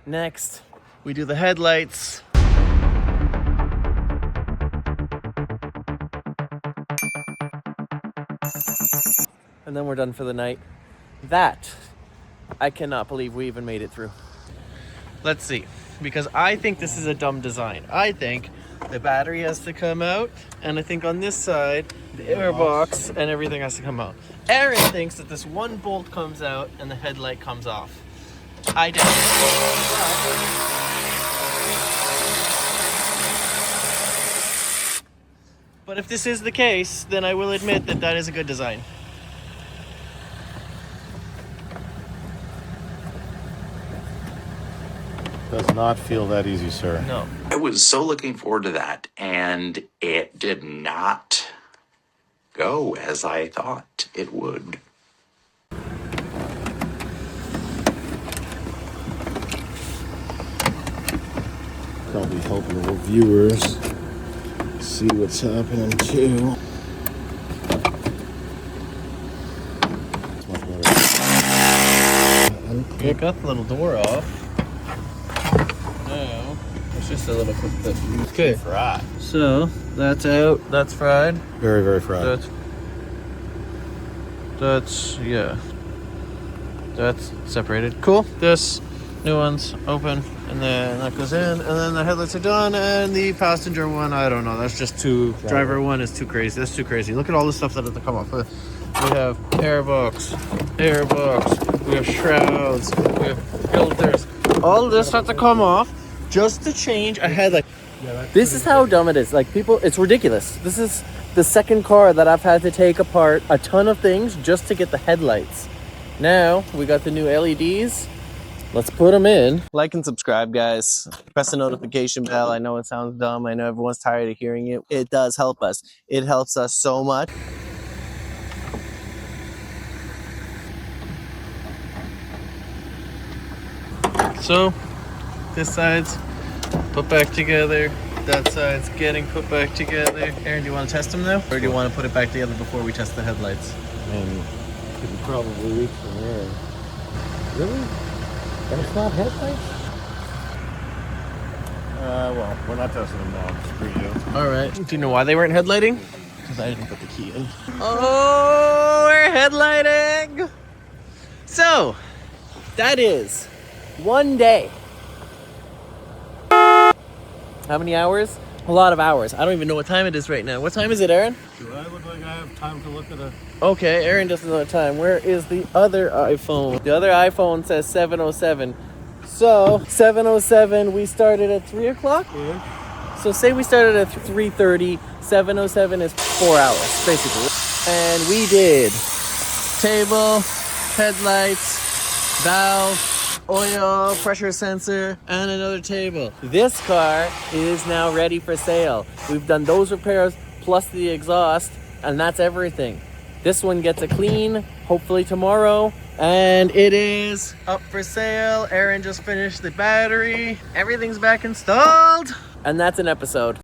Next, we do the headlights. And then we're done for the night. That, I cannot believe we even made it through. Let's see, because I think this is a dumb design. I think the battery has to come out, and I think on this side, the airbox and everything has to come out. Aaron thinks that this one bolt comes out and the headlight comes off. I doubt it. But if this is the case, then I will admit that that is a good design. Does not feel that easy, sir. No. I was so looking forward to that, and it did not go as I thought it would. I'll be helping the viewers see what's happening too. It's much better. You got the little door off. Now, it's just a little bit. Okay. Fried. So, that's out. That's fried. Very, very fried. Yeah. That's separated. Cool. This new one's open, and then that goes in, and then the headlights are done, and the passenger one, I don't know. That's just too. Driver one is too crazy. That's too crazy. Look at all the stuff that has to come off. We have airbox. We have shrouds. We have filters. All this has to come off just to change a headlight. Yeah, this is how dumb it is. Like, people, it's ridiculous. This is the second car that I've had to take apart a ton of things just to get the headlights. Now we got the new LEDs. Let's put them in. Like and subscribe, guys. Press the notification bell. I know it sounds dumb. I know everyone's tired of hearing it. It does help us. It helps us so much. So, this side's put back together. That side's getting put back together. Aaron, do you want to test them now? Or do you want to put it back together before we test the headlights? And you could probably reach from there. Really? That's not headlights? Well, we're not testing them now. Screw you. Alright. Do you know why they weren't headlighting? Because I didn't put the key in. Oh, we're headlighting! So, that is one day. How many hours? A lot of hours. I don't even know what time it is right now. What time is it, Aaron? Do I look like I have time to look at a... Okay, Aaron doesn't know the time. Where is the other iPhone? The other iPhone says 7:07. So, 7:07, we started at 3 o'clock? Yeah. So say we started at 3:30, 7:07 is 4 hours, basically. And we did table, headlights, valve, oil, pressure sensor, and another table. This car is now ready for sale. We've done those repairs plus the exhaust, and that's everything. This one gets a clean, hopefully tomorrow, and it is up for sale. Aaron just finished the battery. Everything's back installed, and that's an episode.